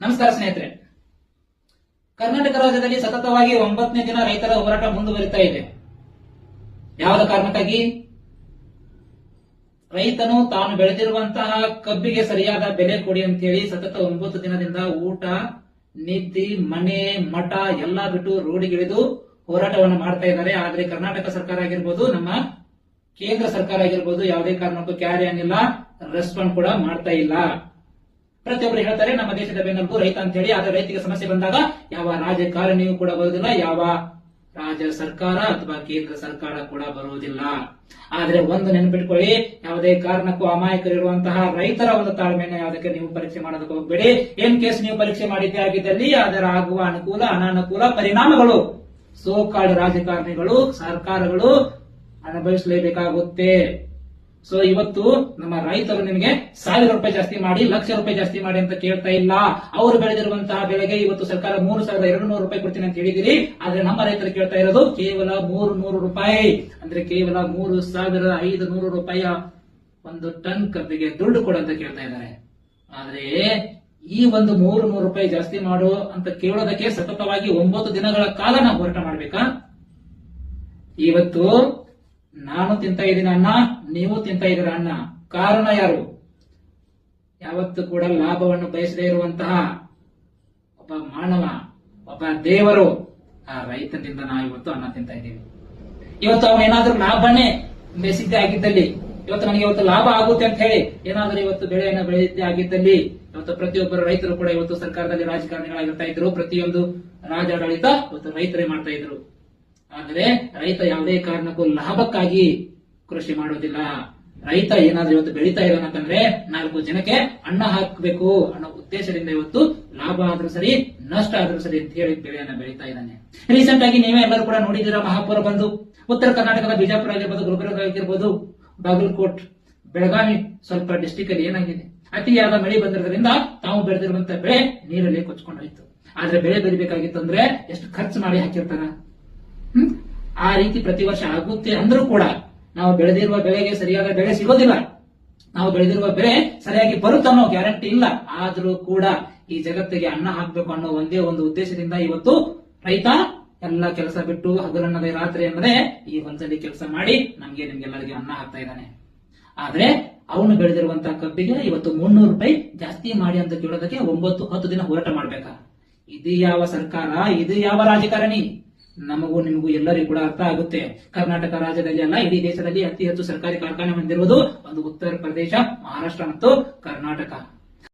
ನಮಸ್ಕಾರ ಸ್ನೇಹಿತರೆ. ಕರ್ನಾಟಕ ರಾಜ್ಯದಲ್ಲಿ ಸತತವಾಗಿ 9ನೇ ದಿನ ರೈತರ ಹೋರಾಟ ಮುಂದುವರಿತಾ ಇದೆ. ಯಾವದ ಕಾರಣಕ್ಕಾಗಿ? ರೈತನು ತಾನು ಬೆಳೆದಿರುವಂತಹ ಕಬ್ಬಿಗೆ ಸರಿಯಾದ ಬೆಲೆ ಕೊಡಿ ಅಂತ ಹೇಳಿ ಸತತ 9 ದಿನದಿಂದ ಊಟ, ನಿದ್ದೆ, ಮನೆ, ಮಠ ಎಲ್ಲ ಬಿಟ್ಟು ರೋಡಿಗಿಳಿದು ಹೋರಾಟವನ್ನು ಮಾಡ್ತಾ ಇದ್ದಾರೆ. ಆದ್ರೆ ಕರ್ನಾಟಕ ಸರ್ಕಾರ ಆಗಿರ್ಬೋದು, ನಮ್ಮ ಕೇಂದ್ರ ಸರ್ಕಾರ ಆಗಿರ್ಬೋದು, ಯಾವುದೇ ಕಾರಣಕ್ಕೂ ಕ್ಯಾರಿ ಅನ್ನಿಲ್ಲ, ರೆಸ್ಪಾಂಡ್ ಕೂಡ ಮಾಡ್ತಾ ಇಲ್ಲ. ಪ್ರತಿಯೊಬ್ಬರು ಹೇಳ್ತಾರೆ ನಮ್ಮ ದೇಶದ ಬೆನ್ನೆಲುಬು ರೈತ ಅಂತ ಹೇಳಿ. ಆದ್ರೆ ರೈತಿಗೆ ಸಮಸ್ಯೆ ಬಂದಾಗ ಯಾವ ರಾಜಕಾರಣಿಯೂ ಕೂಡ ಬರುವುದಿಲ್ಲ, ಯಾವ ರಾಜ್ಯ ಸರ್ಕಾರ ಅಥವಾ ಕೇಂದ್ರ ಸರ್ಕಾರ ಕೂಡ ಬರುವುದಿಲ್ಲ. ಆದ್ರೆ ಒಂದು ನೆನಪಿಟ್ಕೊಳ್ಳಿ, ಯಾವುದೇ ಕಾರಣಕ್ಕೂ ಅಮಾಯಕರಿರುವಂತಹ ರೈತರ ಒಂದು ತಾಳ್ಮೆಯನ್ನು ಯಾವುದಕ್ಕೆ ನೀವು ಪರೀಕ್ಷೆ ಮಾಡೋದಕ್ಕೆ ಹೋಗಬೇಡಿ. ಏನ್ ಕೇಸ್ ನೀವು ಪರೀಕ್ಷೆ ಮಾಡಿದ್ದೇ ಆಗಿದ್ದಲ್ಲಿ ಅದರ ಆಗುವ ಅನುಕೂಲ ಅನಾನುಕೂಲ ಪರಿಣಾಮಗಳು ಸೋಕಾಳು ರಾಜಕಾರಣಿಗಳು, ಸರ್ಕಾರಗಳು ಅನುಭವಿಸಲೇಬೇಕಾಗುತ್ತೆ. ಸೊ ಇವತ್ತು ನಮ್ಮ ರೈತರು ನಿಮಗೆ 1000 ರೂಪಾಯಿ ಜಾಸ್ತಿ ಮಾಡಿ, ಲಕ್ಷ ರೂಪಾಯಿ ಜಾಸ್ತಿ ಮಾಡಿ ಅಂತ ಕೇಳ್ತಾ ಇಲ್ಲ. ಅವರು ಬೆಳೆದಿರುವಂತಹ ಬೆಳೆಗೆ ಇವತ್ತು ಸರ್ಕಾರ 3200 ರೂಪಾಯಿ ಕೊಡ್ತೀನಿ ಅಂತ ಹೇಳಿದಿರಿ. ಆದ್ರೆ ನಮ್ಮ ರೈತರು ಕೇಳ್ತಾ ಇರೋದು ಕೇವಲ 300 ರೂಪಾಯಿ, ಅಂದ್ರೆ ಕೇವಲ 3500 ರೂಪಾಯಿಯ ಒಂದು ಟನ್ ಕಬ್ಬಿಗೆ ದುಡ್ಡು ಕೊಡು ಅಂತ ಕೇಳ್ತಾ ಇದ್ದಾರೆ. ಆದ್ರೆ ಈ ಒಂದು 300 ರೂಪಾಯಿ ಜಾಸ್ತಿ ಮಾಡು ಅಂತ ಕೇಳೋದಕ್ಕೆ ಸತತವಾಗಿ 9 ದಿನಗಳ ಕಾಲ ನಾವು ಹೋರಾಟ ಮಾಡ್ಬೇಕಾ? ಇವತ್ತು ನಾನು ತಿಂತಾ ಇದ್ದೀನಿ ಅನ್ನ, ನೀವು ತಿಂತಾ ಇದ್ದೀರ ಅನ್ನ. ಕಾರಣ ಯಾರು? ಯಾವತ್ತು ಕೂಡ ಲಾಭವನ್ನು ಬಯಸದೇ ಇರುವಂತಹ ಒಬ್ಬ ಮಾನವ, ಒಬ್ಬ ದೇವರು, ಆ ರೈತನಿಂದ ನಾವು ಇವತ್ತು ಅನ್ನ ತಿಂತಾ ಇದ್ದೀವಿ. ಇವತ್ತು ಅವನೇನಾದ್ರೂ ಲಾಭನೇ ಬೆಳೆಸಿದ್ದೇ ಆಗಿದ್ದಲ್ಲಿ, ಇವತ್ತು ನನಗೆ ಇವತ್ತು ಲಾಭ ಆಗುತ್ತೆ ಅಂತ ಹೇಳಿ ಏನಾದ್ರೂ ಇವತ್ತು ಬೆಳೆಯನ್ನು ಬೆಳೆದಿದ್ದೇ ಆಗಿದ್ದಲ್ಲಿ ಇವತ್ತು ಪ್ರತಿಯೊಬ್ಬರು ರೈತರು ಕೂಡ ಇವತ್ತು ಸರ್ಕಾರದಲ್ಲಿ ರಾಜಕಾರಣಿಗಳಾಗಿರ್ತಾ ಇದ್ರು. ಪ್ರತಿಯೊಂದು ರಾಜಾಡಳಿತ ಇವತ್ತು ರೈತರೇ ಮಾಡ್ತಾ ಇದ್ರು. ಆದರೆ ರೈತ ಯಾವುದೇ ಕಾರಣಕ್ಕೂ ಲಾಭಕ್ಕಾಗಿ ಕೃಷಿ ಮಾಡೋದಿಲ್ಲ. ರೈತ ಏನಾದ್ರೂ ಇವತ್ತು ಬೆಳೀತಾ ಇರೋನಂತಂದ್ರೆ 4 ಜನಕ್ಕೆ ಅನ್ನ ಹಾಕಬೇಕು ಅನ್ನೋ ಉದ್ದೇಶದಿಂದ ಇವತ್ತು ಲಾಭ ಆದ್ರೂ ಸರಿ, ನಷ್ಟ ಆದ್ರೂ ಸರಿ ಅಂತ ಹೇಳಿ ಬೆಳೆಯನ್ನ ಬೆಳೀತಾ ಇದ್ದಾನೆ. ರೀಸೆಂಟ್ ಆಗಿ ನೀವೇ ಎಲ್ಲರೂ ಕೂಡ ನೋಡಿದಿರ, ಮಹಾಪೂರ ಬಂದು ಉತ್ತರ ಕರ್ನಾಟಕದ ಬಿಜಾಪುರ ಆಗಿರ್ಬೋದು, ಗುಲ್ಬರ್ಗ ಆಗಿರ್ಬೋದು, ಬಾಗಲಕೋಟ್, ಬೆಳಗಾವಿ ಸ್ವಲ್ಪ ಡಿಸ್ಟಿಕ್ ಅಲ್ಲಿ ಏನಾಗಿದೆ, ಅತಿಯಾದ ಮಳೆ ಬಂದಿರೋದ್ರಿಂದ ತಾವು ಬೆಳೆದಿರುವಂತಹ ಬೆಳೆ ನೀರಲ್ಲಿ ಕೊಚ್ಕೊಂಡಾಯ್ತು. ಆದ್ರೆ ಬೆಳೆ ಬೆಳಿಬೇಕಾಗಿತ್ತು ಅಂದ್ರೆ ಎಷ್ಟು ಖರ್ಚು ಮಾಡಿ ಹಾಕಿರ್ತಾರ. ಆ ರೀತಿ ಪ್ರತಿ ವರ್ಷ ಆಗುತ್ತೆ ಅಂದ್ರೂ ಕೂಡ ನಾವು ಬೆಳೆದಿರುವ ಬೆಳೆಗೆ ಸರಿಯಾದ ಬೆಳೆ ಸಿಗೋದಿಲ್ಲ, ನಾವು ಬೆಳೆದಿರುವ ಬೆಳೆ ಸರಿಯಾಗಿ ಬರುತ್ತೆ ಅನ್ನೋ ಗ್ಯಾರಂಟಿ ಇಲ್ಲ. ಆದ್ರೂ ಕೂಡ ಈ ಜಗತ್ತಿಗೆ ಅನ್ನ ಹಾಕ್ಬೇಕು ಅನ್ನೋ ಒಂದೇ ಒಂದು ಉದ್ದೇಶದಿಂದ ಇವತ್ತು ರೈತ ಎಲ್ಲ ಕೆಲಸ ಬಿಟ್ಟು ಹಗಲನ್ನದೇ ರಾತ್ರಿ ಅನ್ನದೇ ಈ ಹೊಲದಲ್ಲಿ ಕೆಲಸ ಮಾಡಿ ನಿಮ್ಗೆಲ್ಲರಿಗೆ ಅನ್ನ ಹಾಕ್ತಾ ಇದ್ದಾನೆ. ಆದ್ರೆ ಅವನು ಬೆಳೆದಿರುವಂತಹ ಕಬ್ಬಿಗೆ ಇವತ್ತು 300 ರೂಪಾಯಿ ಜಾಸ್ತಿ ಮಾಡಿ ಅಂತ ಕೇಳೋದಕ್ಕೆ 9-10 ದಿನ ಹೋರಾಟ ಮಾಡ್ಬೇಕಾ? ಇದು ಯಾವ ಸರ್ಕಾರ? ಇದು ಯಾವ ರಾಜಕಾರಣಿ? ನಮಗೂ ನಿಮಗೂ ಎಲ್ಲರಿಗೂ ಕೂಡ ಅರ್ಥ ಆಗುತ್ತೆ. ಕರ್ನಾಟಕ ರಾಜ್ಯದಲ್ಲಿ ಅಲ್ಲ, ಇಡೀ ದೇಶದಲ್ಲಿ ಅತಿ ಹೆಚ್ಚು ಸರ್ಕಾರಿ ಕಾರ್ಖಾನೆ ಹೊಂದಿರುವುದು ಒಂದು ಉತ್ತರ ಪ್ರದೇಶ, ಮಹಾರಾಷ್ಟ್ರ ಮತ್ತು ಕರ್ನಾಟಕ.